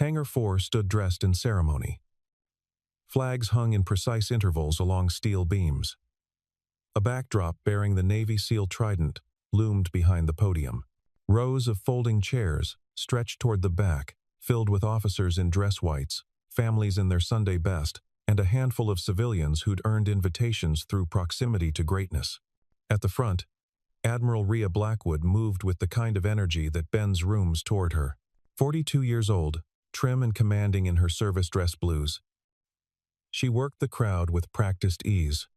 Hangar 4 stood dressed in ceremony. Flags hung in precise intervals along steel beams. A backdrop bearing the Navy SEAL trident loomed behind the podium. Rows of folding chairs stretched toward the back, filled with officers in dress whites, families in their Sunday best, and a handful of civilians who'd earned invitations through proximity to greatness. At the front, Admiral Rhea Blackwood moved with the kind of energy that bends rooms toward her. 42 years old, trim and commanding in her service dress blues. She worked the crowd with practiced ease.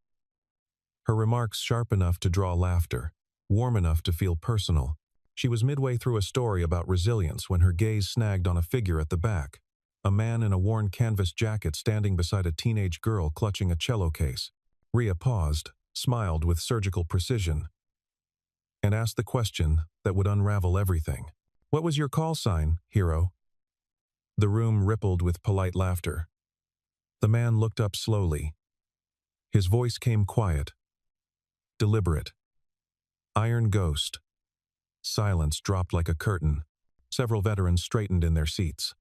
Her remarks sharp enough to draw laughter, warm enough to feel personal. She was midway through a story about resilience when her gaze snagged on a figure at the back, a man in a worn canvas jacket standing beside a teenage girl clutching a cello case. Rhea paused, smiled with surgical precision, and asked the question that would unravel everything. "What was your call sign, hero?" The room rippled with polite laughter. The man looked up slowly. His voice came quiet, deliberate. "Iron Ghost." Silence dropped like a curtain. Several veterans straightened in their seats.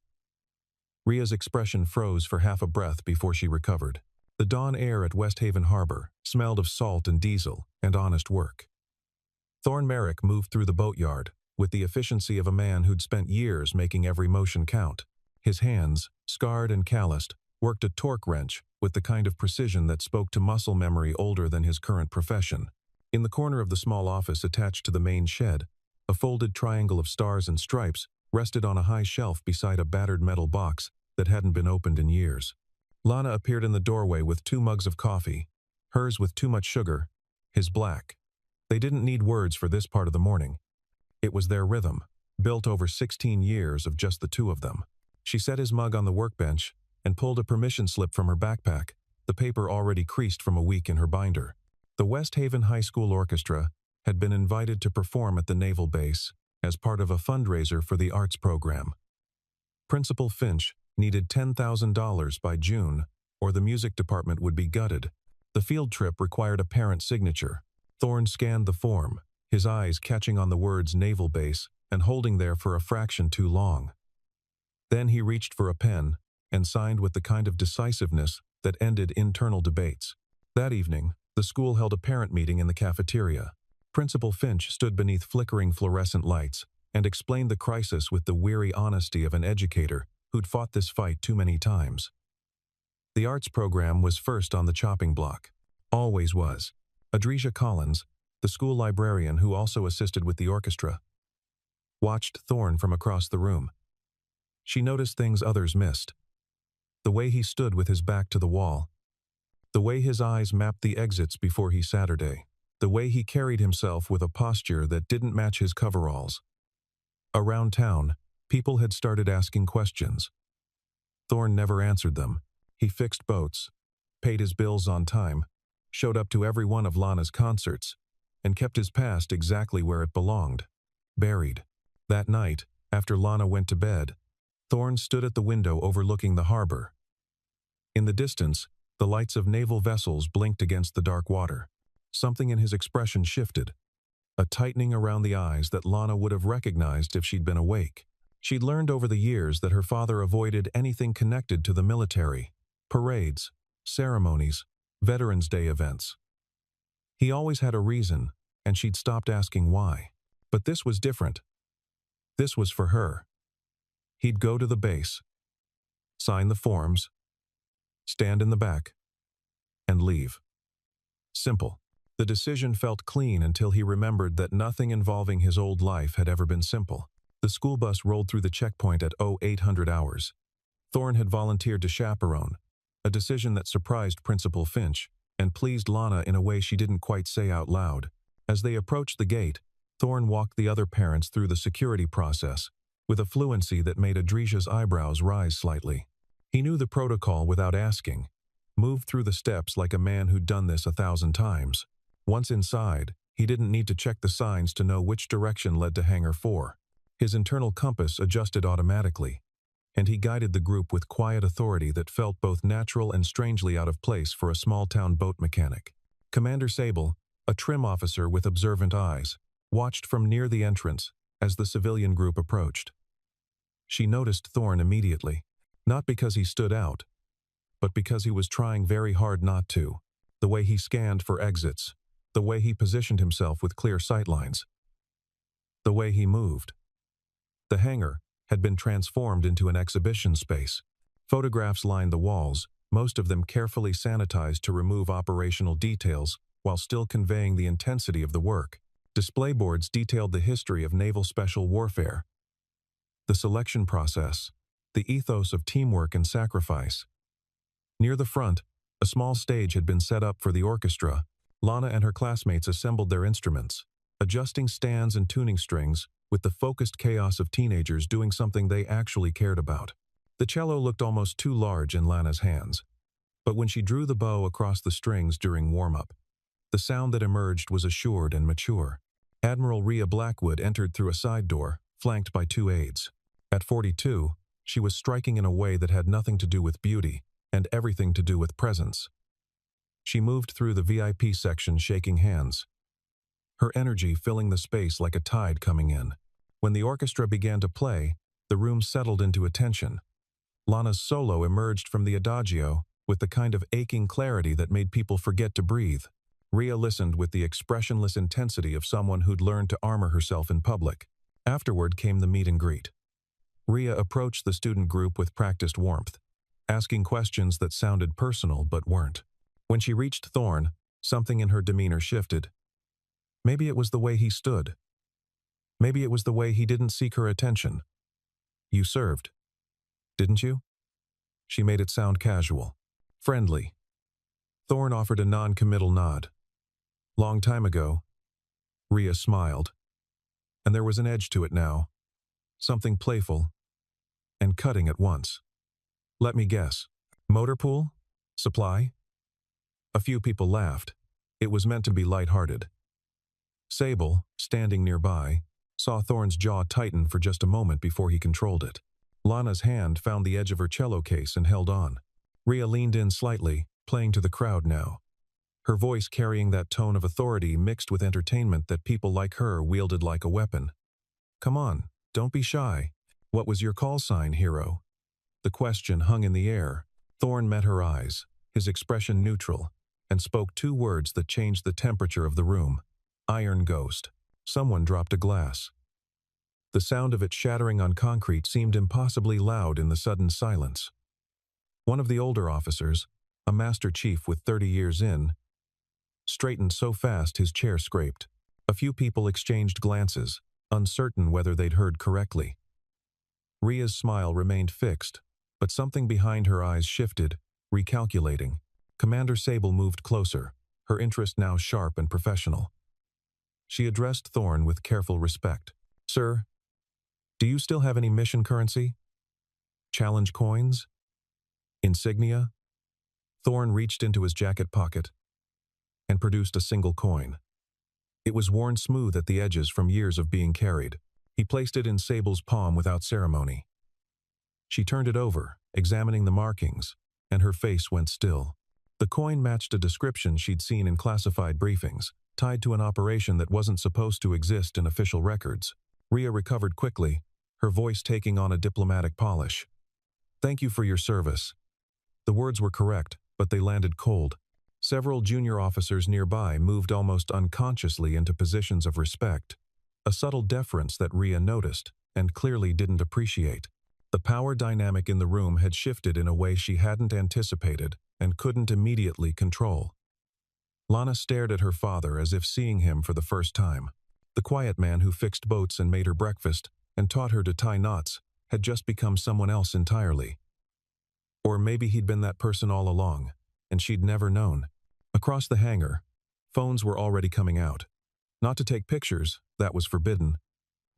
Rhea's expression froze for half a breath before she recovered. The dawn air at West Haven Harbor smelled of salt and diesel and honest work. Thorne Merrick moved through the boatyard with the efficiency of a man who'd spent years making every motion count. His hands, scarred and calloused, worked a torque wrench with the kind of precision that spoke to muscle memory older than his current profession. In the corner of the small office attached to the main shed, a folded triangle of stars and stripes rested on a high shelf beside a battered metal box that hadn't been opened in years. Lana appeared in the doorway with 2 mugs of coffee, hers with too much sugar, his black. They didn't need words for this part of the morning. It was their rhythm, built over 16 years of just the two of them. She set his mug on the workbench and pulled a permission slip from her backpack, the paper already creased from a week in her binder. The West Haven High School Orchestra had been invited to perform at the naval base as part of a fundraiser for the arts program. Principal Finch needed $10,000 by June, or the music department would be gutted. The field trip required a parent signature. Thorne scanned the form, his eyes catching on the words naval base and holding there for a fraction too long. Then he reached for a pen and signed with the kind of decisiveness that ended internal debates. That evening, the school held a parent meeting in the cafeteria. Principal Finch stood beneath flickering fluorescent lights and explained the crisis with the weary honesty of an educator who'd fought this fight too many times. The arts program was first on the chopping block. Always was. Adrisha Collins, the school librarian who also assisted with the orchestra, watched Thorne from across the room. She noticed things others missed. The way he stood with his back to the wall. The way his eyes mapped the exits before he Saturday. The way he carried himself with a posture that didn't match his coveralls. Around town, people had started asking questions. Thorne never answered them. He fixed boats, paid his bills on time, showed up to every one of Lana's concerts, and kept his past exactly where it belonged, buried. That night, after Lana went to bed, Thorne stood at the window overlooking the harbor. In the distance, the lights of naval vessels blinked against the dark water. Something in his expression shifted, a tightening around the eyes that Lana would have recognized if she'd been awake. She'd learned over the years that her father avoided anything connected to the military, parades, ceremonies, Veterans Day events. He always had a reason, and she'd stopped asking why. But this was different. This was for her. He'd go to the base, sign the forms, stand in the back, and leave. Simple. The decision felt clean until he remembered that nothing involving his old life had ever been simple. The school bus rolled through the checkpoint at 0800 hours. Thorne had volunteered to chaperone, a decision that surprised Principal Finch and pleased Lana in a way she didn't quite say out loud. As they approached the gate, Thorne walked the other parents through the security process with a fluency that made Adrisha's eyebrows rise slightly. He knew the protocol without asking, moved through the steps like a man who'd done this 1,000 times. Once inside, he didn't need to check the signs to know which direction led to Hangar 4. His internal compass adjusted automatically, and he guided the group with quiet authority that felt both natural and strangely out of place for a small-town boat mechanic. Commander Sable, a trim officer with observant eyes, watched from near the entrance as the civilian group approached. She noticed Thorn immediately, not because he stood out, but because he was trying very hard not to. The way he scanned for exits, the way he positioned himself with clear sightlines, the way he moved. The hangar had been transformed into an exhibition space. Photographs lined the walls, most of them carefully sanitized to remove operational details while still conveying the intensity of the work. Display boards detailed the history of naval special warfare, the selection process, the ethos of teamwork and sacrifice. Near the front, a small stage had been set up for the orchestra. Lana and her classmates assembled their instruments, adjusting stands and tuning strings with the focused chaos of teenagers doing something they actually cared about. The cello looked almost too large in Lana's hands, but when she drew the bow across the strings during warm-up, the sound that emerged was assured and mature. Admiral Rhea Blackwood entered through a side door, flanked by 2 aides. At 42, she was striking in a way that had nothing to do with beauty and everything to do with presence. She moved through the VIP section shaking hands, her energy filling the space like a tide coming in. When the orchestra began to play, the room settled into attention. Lana's solo emerged from the adagio with the kind of aching clarity that made people forget to breathe. Rhea listened with the expressionless intensity of someone who'd learned to armor herself in public. Afterward came the meet and greet. Rhea approached the student group with practiced warmth, asking questions that sounded personal but weren't. When she reached Thorn, something in her demeanor shifted. Maybe it was the way he stood. Maybe it was the way he didn't seek her attention. "You served, didn't you?" She made it sound casual, friendly. Thorn offered a non-committal nod. "Long time ago." Rhea smiled, and there was an edge to it now, something playful and cutting at once. "Let me guess. Motor pool? Supply?" A few people laughed. It was meant to be light-hearted. Sable, standing nearby, saw Thorn's jaw tighten for just a moment before he controlled it. Lana's hand found the edge of her cello case and held on. Rhea leaned in slightly, playing to the crowd now, her voice carrying that tone of authority mixed with entertainment that people like her wielded like a weapon. "Come on, don't be shy. What was your call sign, hero?" The question hung in the air. Thorn met her eyes, his expression neutral, and spoke 2 words that changed the temperature of the room. "Iron Ghost." Someone dropped a glass. The sound of it shattering on concrete seemed impossibly loud in the sudden silence. One of the older officers, a master chief with 30 years in, straightened so fast his chair scraped. A few people exchanged glances, uncertain whether they'd heard correctly. Rhea's smile remained fixed, but something behind her eyes shifted, recalculating. Commander Sable moved closer, her interest now sharp and professional. She addressed Thorn with careful respect. "Sir, do you still have any mission currency? Challenge coins? Insignia?" Thorn reached into his jacket pocket and produced a single coin. It was worn smooth at the edges from years of being carried. He placed it in Sable's palm without ceremony. She turned it over, examining the markings, and her face went still. The coin matched a description she'd seen in classified briefings, tied to an operation that wasn't supposed to exist in official records. Rhea recovered quickly, her voice taking on a diplomatic polish. "Thank you for your service." The words were correct, but they landed cold. Several junior officers nearby moved almost unconsciously into positions of respect, a subtle deference that Rhea noticed and clearly didn't appreciate. The power dynamic in the room had shifted in a way she hadn't anticipated and couldn't immediately control. Lana stared at her father as if seeing him for the first time. The quiet man who fixed boats and made her breakfast and taught her to tie knots had just become someone else entirely. Or maybe he'd been that person all along, and she'd never known. Across the hangar, phones were already coming out. Not to take pictures, that was forbidden,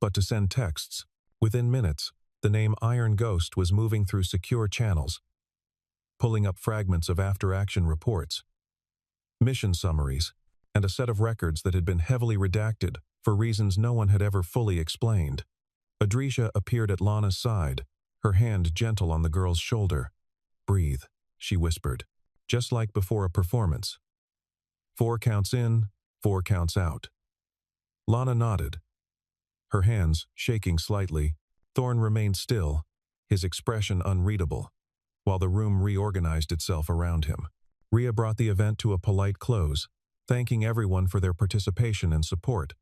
but to send texts. Within minutes, the name Iron Ghost was moving through secure channels, pulling up fragments of after-action reports, mission summaries, and a set of records that had been heavily redacted for reasons no one had ever fully explained. Adrisha appeared at Lana's side, her hand gentle on the girl's shoulder. "Breathe," she whispered, just like before a performance. 4 counts in, 4 counts out. Lana nodded, her hands shaking slightly. Thorn remained still, his expression unreadable, while the room reorganized itself around him. Rhea brought the event to a polite close, thanking everyone for their participation and support,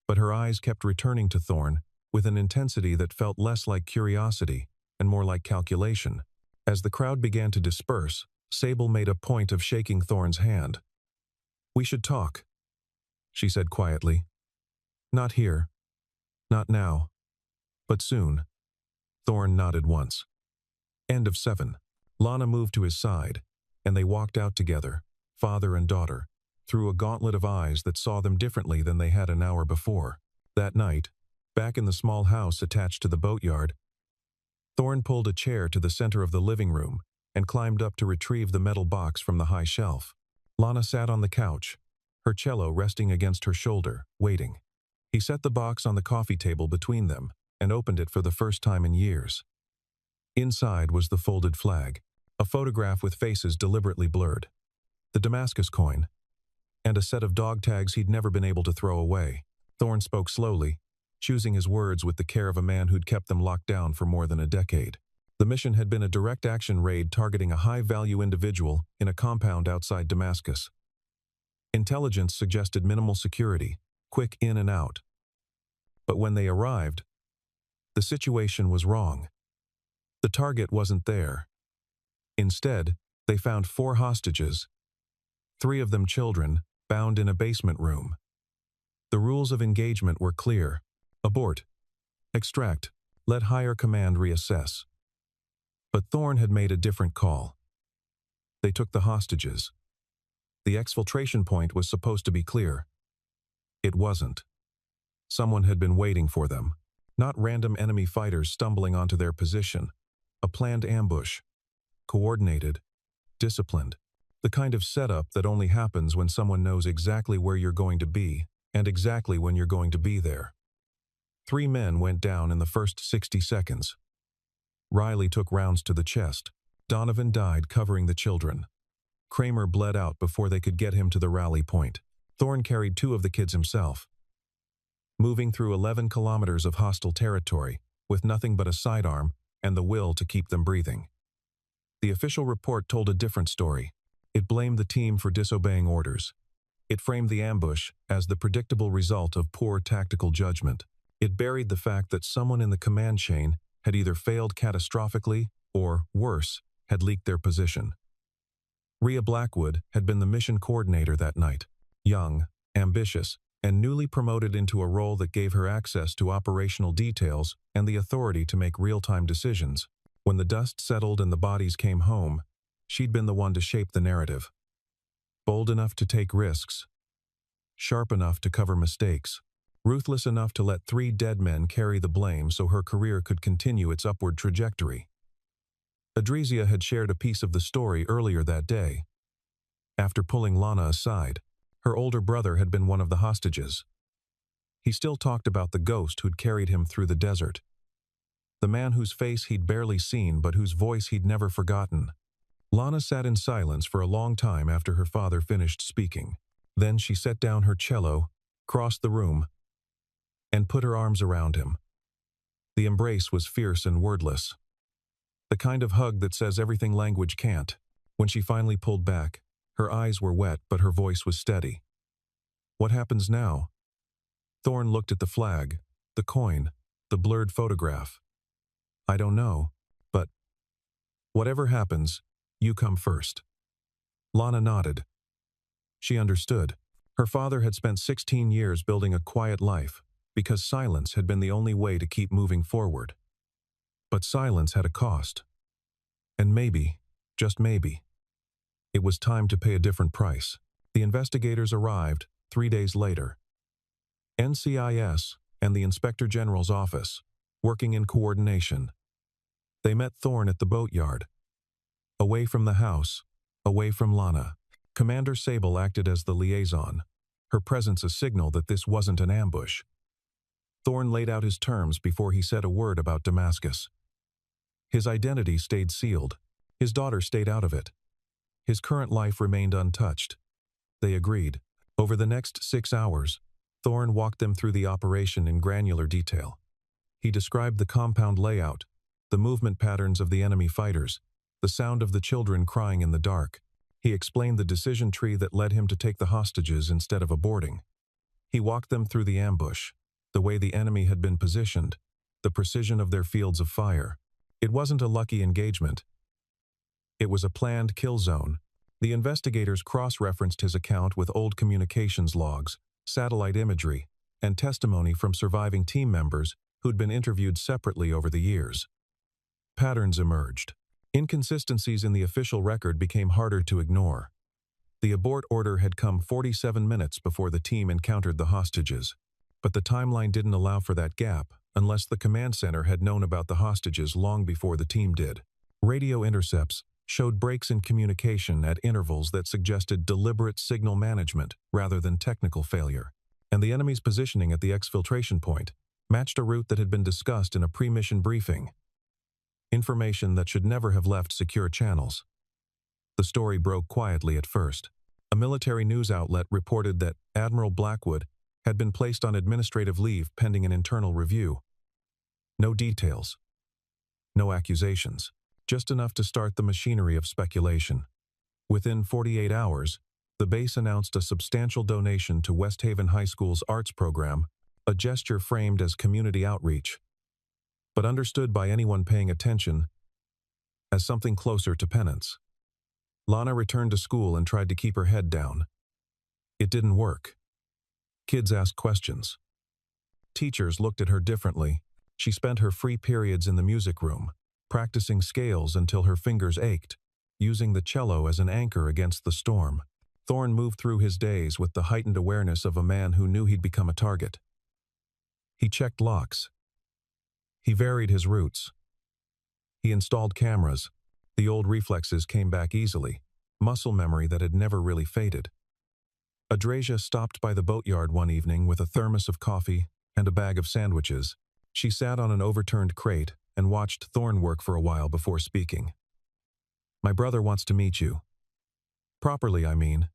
but her eyes kept returning to Thorn with an intensity that felt less like curiosity and more like calculation. As the crowd began to disperse, Sable made a point of shaking Thorn's hand. "We should talk," she said quietly. "Not here. Not now. But soon." Thorn nodded once. End of 7. Lana moved to his side, and they walked out together, father and daughter, through a gauntlet of eyes that saw them differently than they had an hour before. That night, back in the small house attached to the boatyard, Thorn pulled a chair to the center of the living room and climbed up to retrieve the metal box from the high shelf. Lana sat on the couch, her cello resting against her shoulder, waiting. He set the box on the coffee table between them and opened it for the first time in years. Inside was the folded flag, a photograph with faces deliberately blurred, the Damascus coin, and a set of dog tags he'd never been able to throw away. Thorn spoke slowly, choosing his words with the care of a man who'd kept them locked down for more than a decade. The mission had been a direct action raid targeting a high-value individual in a compound outside Damascus. Intelligence suggested minimal security, quick in and out. But when they arrived, the situation was wrong. The target wasn't there. Instead, they found 4 hostages, 3 of them children, bound in a basement room. The rules of engagement were clear: abort, extract, let higher command reassess. But Thorn had made a different call. They took the hostages. The exfiltration point was supposed to be clear. It wasn't. Someone had been waiting for them, not random enemy fighters stumbling onto their position. A planned ambush, coordinated, disciplined, the kind of setup that only happens when someone knows exactly where you're going to be and exactly when you're going to be there. 3 men went down in the first 60 seconds. Riley took rounds to the chest. Donovan died covering the children. Kramer bled out before they could get him to the rally point. Thorn carried 2 of the kids himself. Moving through 11 kilometers of hostile territory, with nothing but a sidearm and the will to keep them breathing. The official report told a different story. It blamed the team for disobeying orders. It framed the ambush as the predictable result of poor tactical judgment. It buried the fact that someone in the command chain had either failed catastrophically or, worse, had leaked their position. Rhea Blackwood had been the mission coordinator that night. Young, ambitious, and newly promoted into a role that gave her access to operational details and the authority to make real-time decisions. When the dust settled and the bodies came home, she'd been the one to shape the narrative. Bold enough to take risks, sharp enough to cover mistakes, ruthless enough to let 3 dead men carry the blame so her career could continue its upward trajectory. Adrizia had shared a piece of the story earlier that day. After pulling Lana aside, her older brother had been one of the hostages. He still talked about the ghost who'd carried him through the desert. The man whose face he'd barely seen but whose voice he'd never forgotten. Lana sat in silence for a long time after her father finished speaking. Then she set down her cello, crossed the room, and put her arms around him. The embrace was fierce and wordless. The kind of hug that says everything language can't. When she finally pulled back, her eyes were wet but her voice was steady. "What happens now?" Thorn looked at the flag, the coin, the blurred photograph. "I don't know, but whatever happens, you come first." Lana nodded. She understood. Her father had spent 16 years building a quiet life because silence had been the only way to keep moving forward. But silence had a cost. And maybe, just maybe, it was time to pay a different price. The investigators arrived 3 days later. NCIS and the Inspector General's office, working in coordination. They met Thorn at the boatyard. Away from the house, away from Lana. Commander Sable acted as the liaison, her presence a signal that this wasn't an ambush. Thorn laid out his terms before he said a word about Damascus. His identity stayed sealed. His daughter stayed out of it. His current life remained untouched. They agreed. Over the next 6 hours, Thorn walked them through the operation in granular detail. He described the compound layout, the movement patterns of the enemy fighters, the sound of the children crying in the dark. He explained the decision tree that led him to take the hostages instead of aborting. He walked them through the ambush, the way the enemy had been positioned, the precision of their fields of fire. It wasn't a lucky engagement. It was a planned kill zone. The investigators cross-referenced his account with old communications logs, satellite imagery, and testimony from surviving team members who'd been interviewed separately over the years. Patterns emerged. Inconsistencies in the official record became harder to ignore. The abort order had come 47 minutes before the team encountered the hostages, but the timeline didn't allow for that gap unless the command center had known about the hostages long before the team did. Radio intercepts showed breaks in communication at intervals that suggested deliberate signal management rather than technical failure, and the enemy's positioning at the exfiltration point matched a route that had been discussed in a pre-mission briefing. Information that should never have left secure channels. The story broke quietly at first. A military news outlet reported that Admiral Blackwood had been placed on administrative leave pending an internal review. No details. No accusations. Just enough to start the machinery of speculation. Within 48 hours, the base announced a substantial donation to West Haven High School's arts program, a gesture framed as community outreach, but understood by anyone paying attention as something closer to penance. Lana returned to school and tried to keep her head down. It didn't work. Kids asked questions. Teachers looked at her differently. She spent her free periods in the music room, practicing scales until her fingers ached, using the cello as an anchor against the storm. Thorne moved through his days with the heightened awareness of a man who knew he'd become a target. He checked locks. He varied his routes. He installed cameras. The old reflexes came back easily, muscle memory that had never really faded. Adrasia stopped by the boatyard one evening with a thermos of coffee and a bag of sandwiches. She sat on an overturned crate and watched Thorne work for a while before speaking. "My brother wants to meet you. Properly, I mean.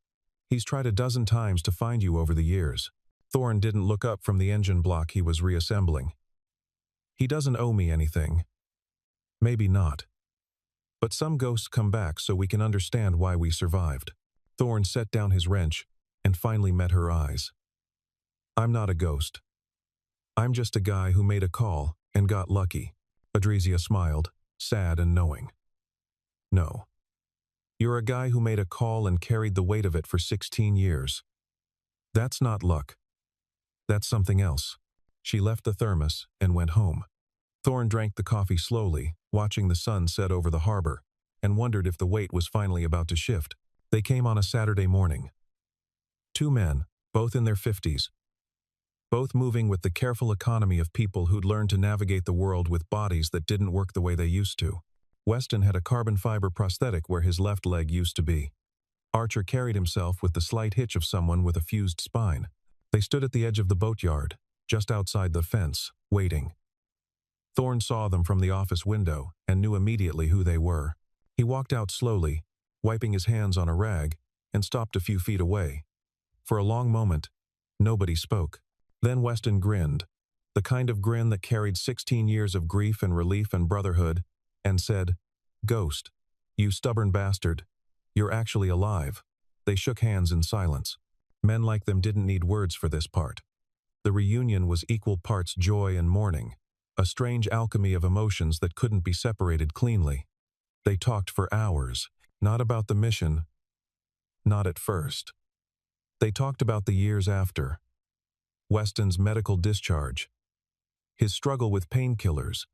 He's tried a dozen times to find you over the years." Thorne didn't look up from the engine block he was reassembling. "He doesn't owe me anything. Maybe not. But some ghosts come back so we can understand why we survived." Thorne set down his wrench and finally met her eyes. "I'm not a ghost. I'm just a guy who made a call and got lucky." Adresia smiled, sad and knowing. "No. You're a guy who made a call and carried the weight of it for 16 years. That's not luck. That's something else." She left the thermos and went home. Thorne drank the coffee slowly, watching the sun set over the harbor, and wondered if the weight was finally about to shift. They came on a Saturday morning. Two men, both in their 50s. Both moving with the careful economy of people who'd learned to navigate the world with bodies that didn't work the way they used to. Weston had a carbon fiber prosthetic where his left leg used to be. Archer carried himself with the slight hitch of someone with a fused spine. They stood at the edge of the boatyard, just outside the fence, waiting. Thorne saw them from the office window and knew immediately who they were. He walked out slowly, wiping his hands on a rag, and stopped a few feet away. For a long moment, nobody spoke. Then Weston grinned, the kind of grin that carried 16 years of grief and relief and brotherhood, and said, "Ghost, you stubborn bastard, you're actually alive." They shook hands in silence. Men like them didn't need words for this part. The reunion was equal parts joy and mourning, a strange alchemy of emotions that couldn't be separated cleanly. They talked for hours, not about the mission, not at first. They talked about the years after. Weston's medical discharge, his struggle with painkillers,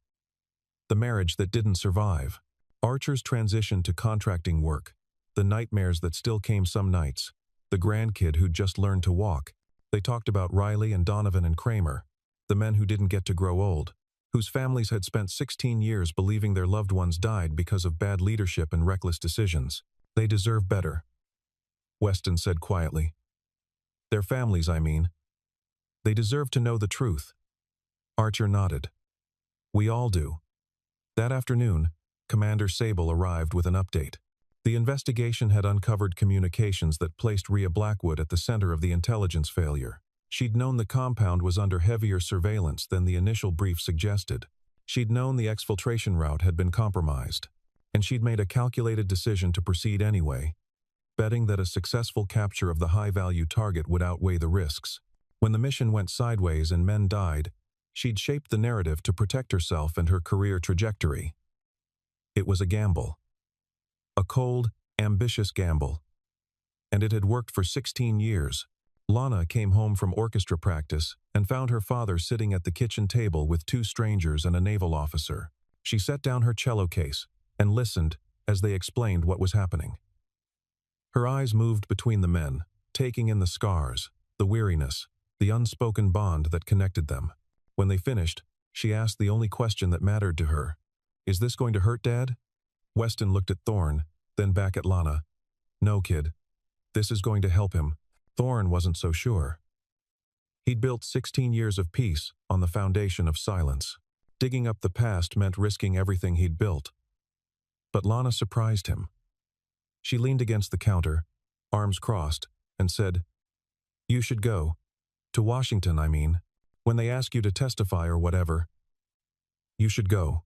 the marriage that didn't survive, Archer's transition to contracting work, the nightmares that still came some nights, the grandkid who'd just learned to walk. They talked about Riley and Donovan and Kramer, the men who didn't get to grow old, whose families had spent 16 years believing their loved ones died because of bad leadership and reckless decisions. "They deserve better," Weston said quietly. "Their families, I mean. They deserve to know the truth." Archer nodded. "We all do." That afternoon, Commander Sable arrived with an update. The investigation had uncovered communications that placed Rhea Blackwood at the center of the intelligence failure. She'd known the compound was under heavier surveillance than the initial brief suggested. She'd known the exfiltration route had been compromised, and she'd made a calculated decision to proceed anyway, betting that a successful capture of the high-value target would outweigh the risks. When the mission went sideways and men died, she'd shaped the narrative to protect herself and her career trajectory. It was a gamble. A cold, ambitious gamble. And it had worked for 16 years. Lana came home from orchestra practice and found her father sitting at the kitchen table with two strangers and a naval officer. She set down her cello case and listened as they explained what was happening. Her eyes moved between the men, taking in the scars, the weariness, the unspoken bond that connected them. When they finished, she asked the only question that mattered to her. "Is this going to hurt, Dad?" Weston looked at Thorne, then back at Lana. "No, kid. This is going to help him." Thorne wasn't so sure. He'd built 16 years of peace on the foundation of silence. Digging up the past meant risking everything he'd built. But Lana surprised him. She leaned against the counter, arms crossed, and said, "You should go. To Washington, I mean. When they ask you to testify or whatever. You should go."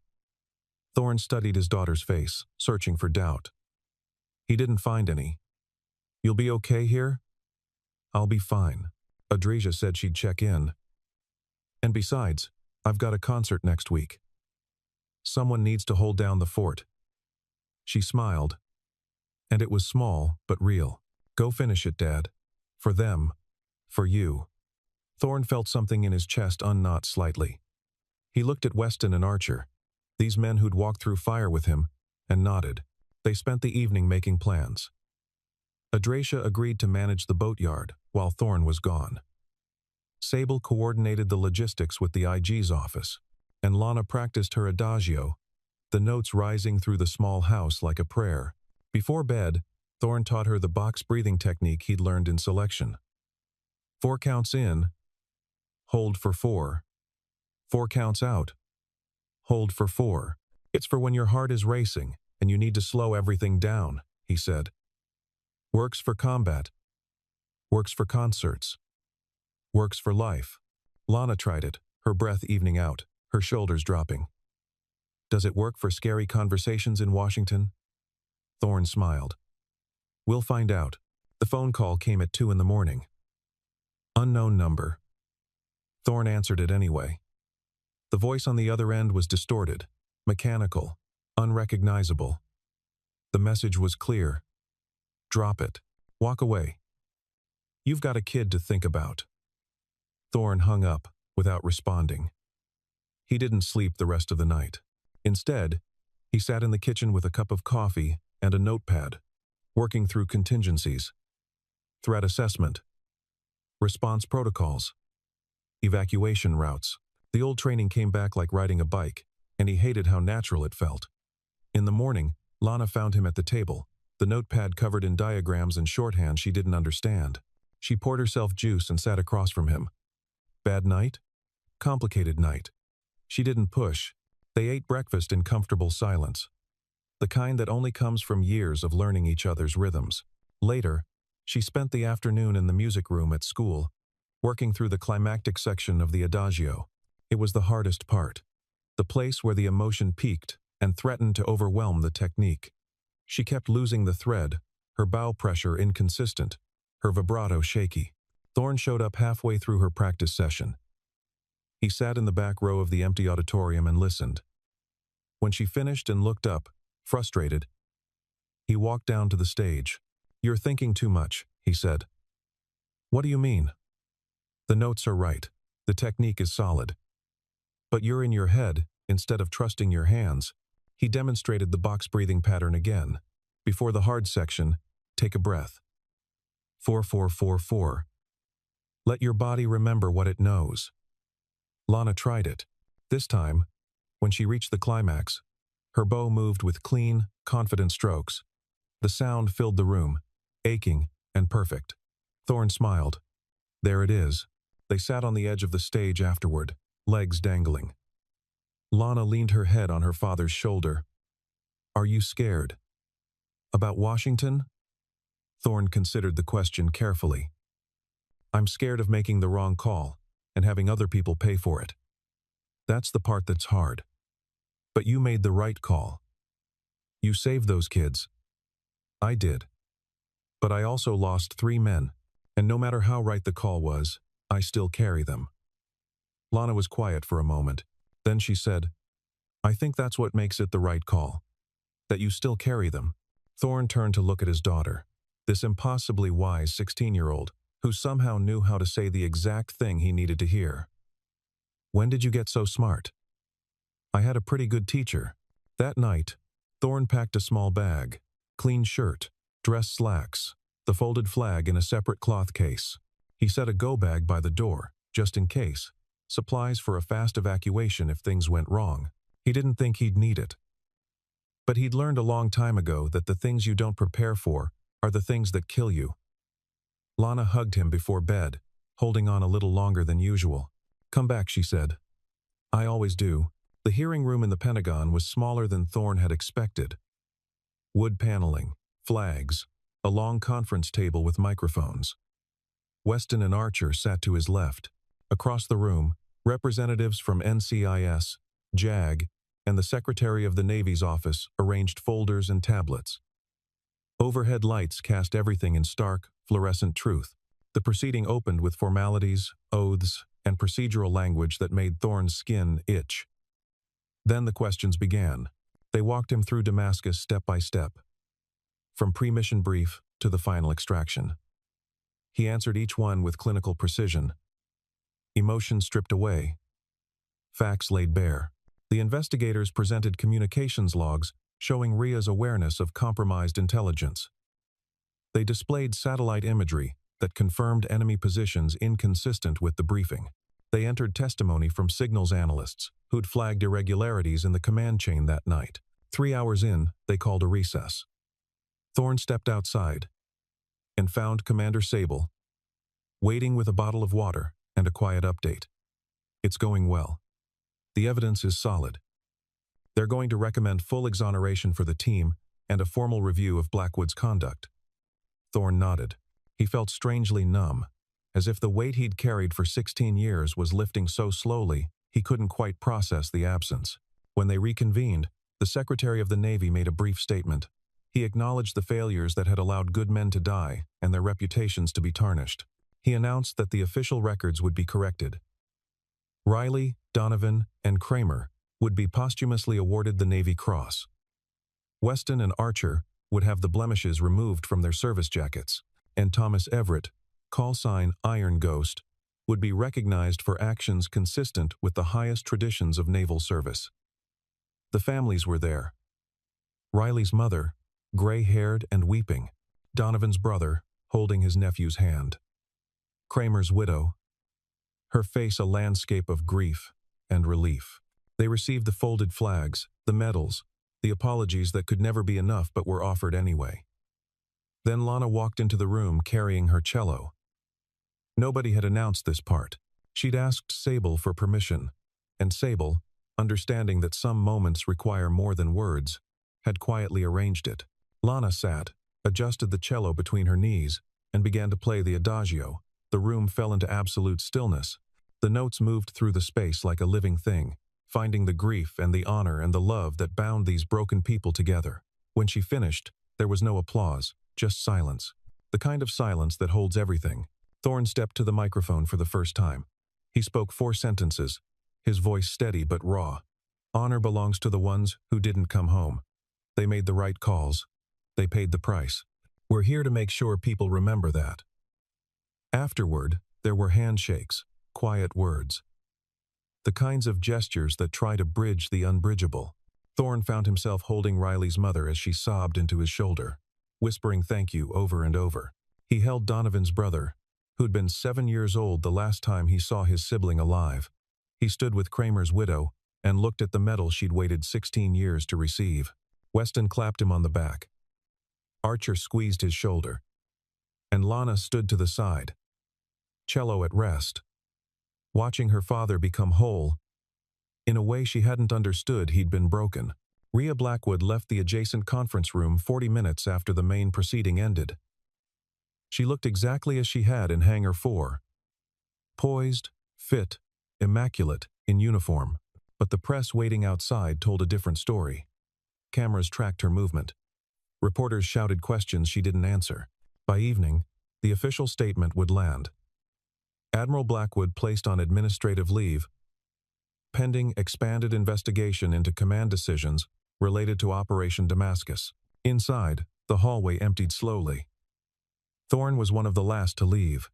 Thorne studied his daughter's face, searching for doubt. He didn't find any. "You'll be okay here?" "I'll be fine." Adreja said she'd check in. "And besides, I've got a concert next week. Someone needs to hold down the fort." She smiled. And it was small, but real. "Go finish it, Dad. For them. For you." Thorne felt something in his chest unknot slightly. He looked at Weston and Archer, these men who'd walked through fire with him, and nodded. They spent the evening making plans. Adreja agreed to manage the boatyard while Thorne was gone. Sable coordinated the logistics with the IG's office, and Lana practiced her adagio, the notes rising through the small house like a prayer. Before bed, Thorne taught her the box breathing technique he'd learned in selection. 4 counts in, hold for 4. 4 counts out, hold for 4. "It's for when your heart is racing and you need to slow everything down," he said. "Works for combat. Works for concerts. Works for life." Lana tried it, her breath evening out, her shoulders dropping. "Does it work for scary conversations in Washington?" Thorne smiled. "We'll find out." The phone call came at 2 in the morning. Unknown number. Thorne answered it anyway. The voice on the other end was distorted, mechanical, unrecognizable. The message was clear. "Drop it. Walk away. You've got a kid to think about." Thorne hung up without responding. He didn't sleep the rest of the night. Instead, he sat in the kitchen with a cup of coffee and a notepad, working through contingencies, threat assessment, response protocols, evacuation routes. The old training came back like riding a bike, and he hated how natural it felt. In the morning, Lana found him at the table, the notepad covered in diagrams and shorthand she didn't understand. She poured herself juice and sat across from him. Bad night? Complicated night. She didn't push. They ate breakfast in comfortable silence. The kind that only comes from years of learning each other's rhythms. Later, she spent the afternoon in the music room at school, working through the climactic section of the adagio. It was the hardest part, the place where the emotion peaked and threatened to overwhelm the technique. She kept losing the thread, her bow pressure inconsistent, her vibrato shaky. Thorne showed up halfway through her practice session. He sat in the back row of the empty auditorium and listened. When she finished and looked up, frustrated, he walked down to the stage. "You're thinking too much," he said. "What do you mean?" "The notes are right. The technique is solid. But you're in your head instead of trusting your hands." He demonstrated the box breathing pattern again. Before the hard section, take a breath. 4-4-4-4. Let your body remember what it knows. Lana tried it. This time, when she reached the climax, her bow moved with clean, confident strokes. The sound filled the room, aching and perfect. Thorne smiled. There it is. They sat on the edge of the stage afterward, legs dangling. Lana leaned her head on her father's shoulder. "Are you scared?" "About Washington?" Thorne considered the question carefully. I'm scared of making the wrong call and having other people pay for it. That's the part that's hard. But you made the right call. You saved those kids. I did. But I also lost 3 men, and no matter how right the call was, I still carry them. Lana was quiet for a moment. Then she said, I think that's what makes it the right call. That you still carry them. Thorn turned to look at his daughter, this impossibly wise 16-year-old, who somehow knew how to say the exact thing he needed to hear. When did you get so smart? I had a pretty good teacher. That night, Thorn packed a small bag, clean shirt, dress slacks, the folded flag in a separate cloth case. He set a go bag by the door, just in case. Supplies for a fast evacuation if things went wrong. He didn't think he'd need it. But he'd learned a long time ago that the things you don't prepare for are the things that kill you. Lana hugged him before bed, holding on a little longer than usual. Come back, she said. I always do. The hearing room in the Pentagon was smaller than Thorn had expected. Wood paneling, flags, a long conference table with microphones. Weston and Archer sat to his left. Across the room, representatives from NCIS, JAG, and the Secretary of the Navy's office arranged folders and tablets. Overhead lights cast everything in stark, fluorescent truth. The proceeding opened with formalities, oaths, and procedural language that made Thorn's skin itch. Then the questions began. They walked him through Damascus step by step, from pre-mission brief to the final extraction. He answered each one with clinical precision. Emotion stripped away. Facts laid bare. The investigators presented communications logs showing Ria's awareness of compromised intelligence. They displayed satellite imagery that confirmed enemy positions inconsistent with the briefing. They entered testimony from signals analysts who'd flagged irregularities in the command chain that night. 3 hours in, they called a recess. Thorn stepped outside and found Commander Sable waiting with a bottle of water and a quiet update. It's going well. The evidence is solid. They're going to recommend full exoneration for the team and a formal review of Blackwood's conduct. Thorn nodded. He felt strangely numb, as if the weight he'd carried for 16 years was lifting so slowly he couldn't quite process the absence. When they reconvened, the Secretary of the Navy made a brief statement. He acknowledged the failures that had allowed good men to die and their reputations to be tarnished. He announced that the official records would be corrected. Riley, Donovan, and Kramer would be posthumously awarded the Navy Cross. Weston and Archer would have the blemishes removed from their service jackets, and Thomas Everett, call sign Iron Ghost, would be recognized for actions consistent with the highest traditions of naval service. The families were there. Riley's mother, gray-haired and weeping. Donovan's brother, holding his nephew's hand. Kramer's widow, her face a landscape of grief and relief. They received the folded flags, the medals, the apologies that could never be enough but were offered anyway. Then Lana walked into the room carrying her cello. Nobody had announced this part. She'd asked Sable for permission, and Sable, understanding that some moments require more than words, had quietly arranged it. Lana sat, adjusted the cello between her knees, and began to play the adagio. The room fell into absolute stillness. The notes moved through the space like a living thing, finding the grief and the honor and the love that bound these broken people together. When she finished, there was no applause, just silence. The kind of silence that holds everything. Thorn stepped to the microphone for the first time. He spoke 4 sentences, his voice steady but raw. Honor belongs to the ones who didn't come home. They made the right calls. They paid the price. We're here to make sure people remember that. Afterward, there were handshakes, quiet words. The kinds of gestures that try to bridge the unbridgeable. Thorn found himself holding Riley's mother as she sobbed into his shoulder, whispering thank you over and over. He held Donovan's brother, who'd been 7 years old the last time he saw his sibling alive. He stood with Kramer's widow and looked at the medal she'd waited 16 years to receive. Weston clapped him on the back. Archer squeezed his shoulder, and Lana stood to the side, cello at rest, watching her father become whole. In a way she hadn't understood, he'd been broken. Ria Blackwood left the adjacent conference room 40 minutes after the main proceeding ended. She looked exactly as she had in Hangar 4. Poised, fit, immaculate, in uniform. But the press waiting outside told a different story. Cameras tracked her movement. Reporters shouted questions she didn't answer. By evening, the official statement would land. Admiral Blackwood placed on administrative leave, pending expanded investigation into command decisions related to Operation Damascus. Inside, the hallway emptied slowly. Thorne was one of the last to leave.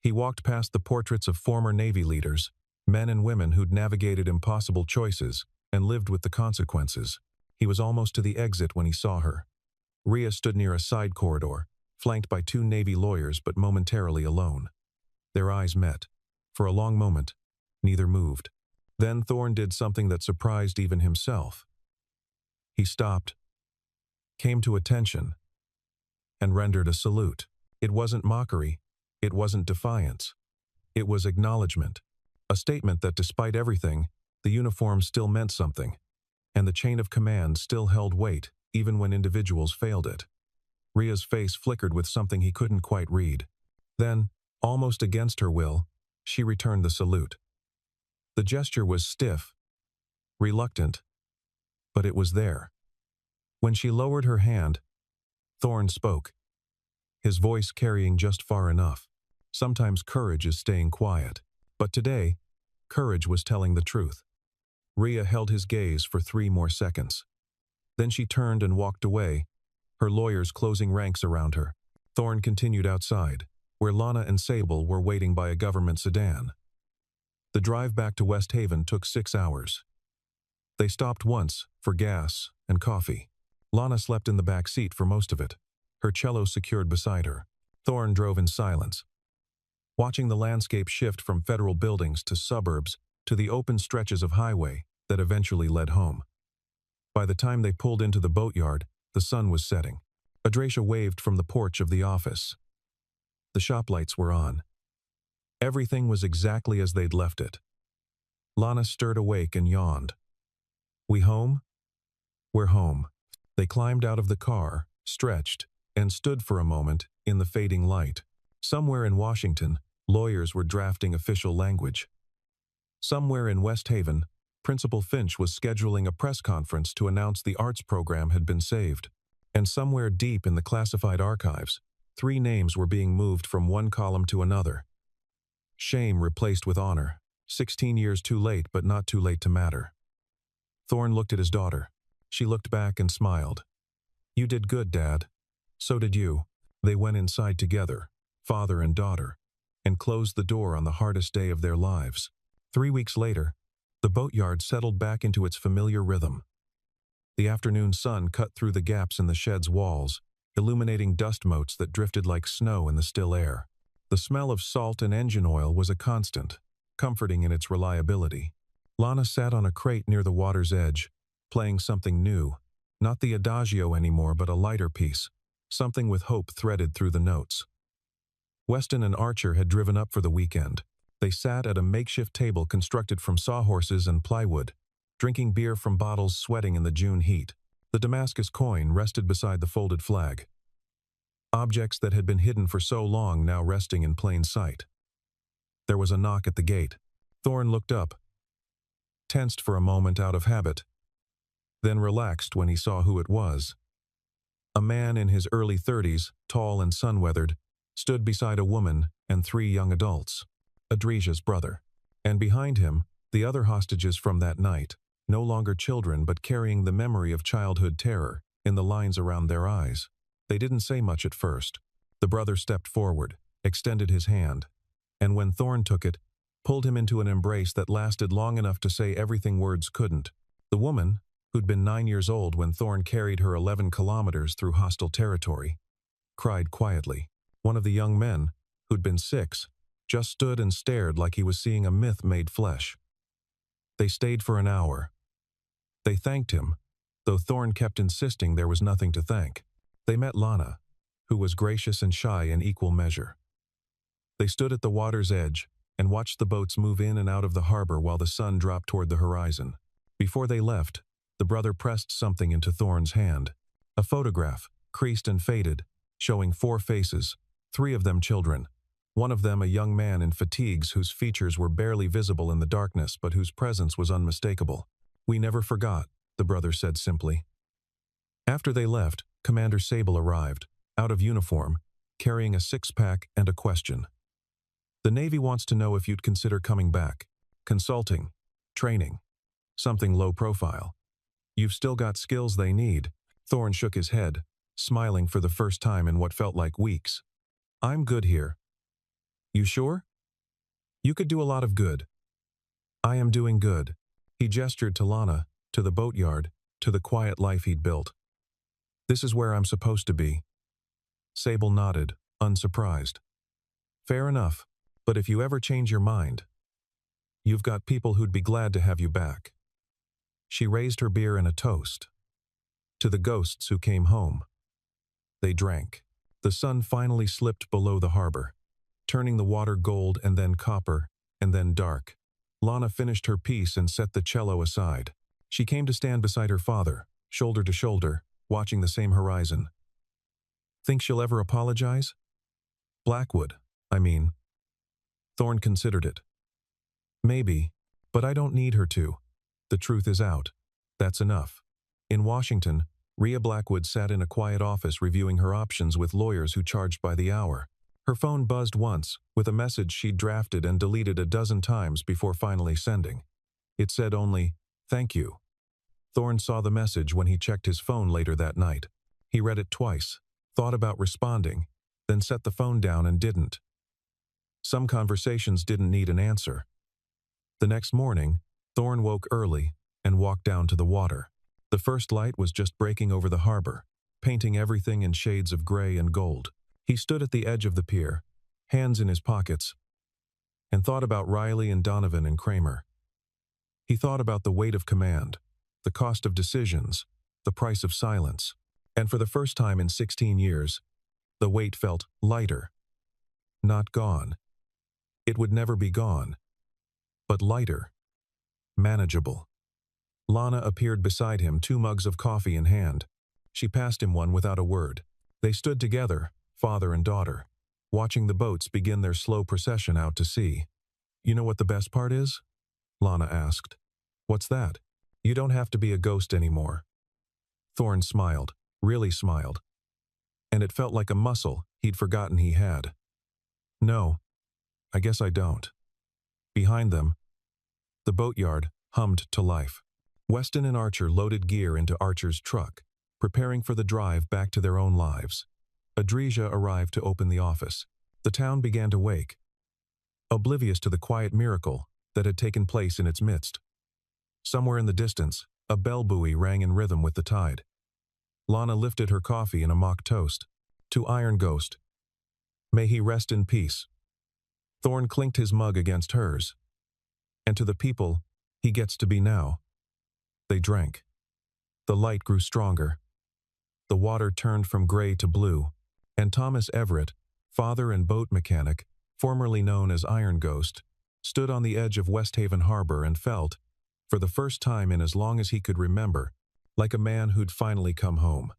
He walked past the portraits of former Navy leaders, men and women who'd navigated impossible choices and lived with the consequences. He was almost to the exit when he saw her. Rhea stood near a side corridor, flanked by 2 Navy lawyers but momentarily alone. Their eyes met. For a long moment, neither moved. Then Thorne did something that surprised even himself. He stopped, came to attention, and rendered a salute. It wasn't mockery. It wasn't defiance. It was acknowledgement. A statement that despite everything, the uniform still meant something, and the chain of command still held weight even when individuals failed it. Rhea's face flickered with something he couldn't quite read. Then, almost against her will, she returned the salute. The gesture was stiff, reluctant, but it was there. When she lowered her hand, Thorne spoke, his voice carrying just far enough. Sometimes courage is staying quiet, but today, courage was telling the truth. Rhea held his gaze for 3 more seconds. Then she turned and walked away, her lawyers closing ranks around her. Thorne continued outside, where Lana and Sable were waiting by a government sedan. The drive back to West Haven took 6 hours. They stopped once for gas and coffee. Lana slept in the back seat for most of it, her cello secured beside her. Thorne drove in silence, watching the landscape shift from federal buildings to suburbs to the open stretches of highway that eventually led home. By the time they pulled into the boatyard, the sun was setting. Adracia waved from the porch of the office. The shop lights were on. Everything was exactly as they'd left it. Lana stirred awake and yawned. "We home?" "We're home." They climbed out of the car, stretched, and stood for a moment in the fading light. Somewhere in Washington, lawyers were drafting official language. Somewhere in West Haven, Principal Finch was scheduling a press conference to announce the arts program had been saved. And somewhere deep in the classified archives, 3 names were being moved from one column to another. Shame replaced with honor. 16 years too late, but not too late to matter. Thorne looked at his daughter. She looked back and smiled. "You did good, Dad. So did you." They went inside together, father and daughter, and closed the door on the hardest day of their lives. 3 weeks later, the boatyard settled back into its familiar rhythm. The afternoon sun cut through the gaps in the shed's walls, illuminating dust motes that drifted like snow in the still air. The smell of salt and engine oil was a constant, comforting in its reliability. Lana sat on a crate near the water's edge, playing something new, not the adagio anymore but a lighter piece, something with hope threaded through the notes. Weston and Archer had driven up for the weekend. They sat at a makeshift table constructed from sawhorses and plywood, drinking beer from bottles, sweating in the June heat. The Damascus coin rested beside the folded flag. Objects that had been hidden for so long now resting in plain sight. There was a knock at the gate. Thorne looked up, tensed for a moment out of habit, then relaxed when he saw who it was. A man in his early 30s, tall and sun-weathered, stood beside a woman and 3 young adults, Adricia's brother. And behind him, the other hostages from that night, no longer children but carrying the memory of childhood terror in the lines around their eyes. They didn't say much at first. The brother stepped forward, extended his hand, and when Thorne took it, pulled him into an embrace that lasted long enough to say everything words couldn't. The woman, who'd been 9 years old when Thorne carried her 11 kilometers through hostile territory, cried quietly. One of the young men, who'd been 6, just stood and stared like he was seeing a myth made flesh. They stayed for an hour. They thanked him, though Thorne kept insisting there was nothing to thank. They met Lana, who was gracious and shy in equal measure. They stood at the water's edge and watched the boats move in and out of the harbor while the sun dropped toward the horizon. Before they left, the brother pressed something into Thorne's hand. A photograph, creased and faded, showing 4 faces, 3 of them children. One of them a young man in fatigues whose features were barely visible in the darkness but whose presence was unmistakable. "We never forgot," the brother said simply. After they left, Commander Sable arrived, out of uniform, carrying a 6-pack and a question. "The Navy wants to know if you'd consider coming back. Consulting. Training. Something low profile. You've still got skills they need." Thorne shook his head, smiling for the first time in what felt like weeks. "I'm good here." "You sure? You could do a lot of good." "I am doing good." He gestured to Lana, to the boatyard, to the quiet life he'd built. "This is where I'm supposed to be." Sable nodded, unsurprised. "Fair enough, but if you ever change your mind, you've got people who'd be glad to have you back." She raised her beer in a toast. To the ghosts who came home. They drank. The sun finally slipped below the harbor, turning the water gold and then copper, and then dark. Lana finished her piece and set the cello aside. She came to stand beside her father, shoulder to shoulder, watching the same horizon. "Think she'll ever apologize?" "Blackwood, I mean." Thorne considered it. "Maybe, but I don't need her to. The truth is out. That's enough." In Washington, Rhea Blackwood sat in a quiet office reviewing her options with lawyers who charged by the hour. Her phone buzzed once, with a message she'd drafted and deleted a dozen times before finally sending. It said only, "Thank you." Thorne saw the message when he checked his phone later that night. He read it twice, thought about responding, then set the phone down and didn't. Some conversations didn't need an answer. The next morning, Thorne woke early and walked down to the water. The first light was just breaking over the harbor, painting everything in shades of gray and gold. He stood at the edge of the pier, hands in his pockets, and thought about Riley and Donovan and Kramer. He thought about the weight of command, the cost of decisions, the price of silence. And for the first time in 16 years, the weight felt lighter. Not gone. It would never be gone. But lighter. Manageable. Lana appeared beside him, 2 mugs of coffee in hand. She passed him one without a word. They stood together, father and daughter, watching the boats begin their slow procession out to sea. "You know what the best part is?" Lana asked. "What's that?" "You don't have to be a ghost anymore." Thorne smiled, really smiled. And it felt like a muscle he'd forgotten he had. "No, I guess I don't." Behind them, the boatyard hummed to life. Weston and Archer loaded gear into Archer's truck, preparing for the drive back to their own lives. Adreja arrived to open the office. The town began to wake, oblivious to the quiet miracle that had taken place in its midst. Somewhere in the distance, a bell buoy rang in rhythm with the tide. Lana lifted her coffee in a mock toast. "To Iron Ghost. May he rest in peace." Thorne clinked his mug against hers. "And to the people he gets to be now." They drank. The light grew stronger. The water turned from gray to blue, and Thomas Everett, father and boat mechanic, formerly known as Iron Ghost, stood on the edge of West Haven Harbor and felt, for the first time in as long as he could remember, like a man who'd finally come home.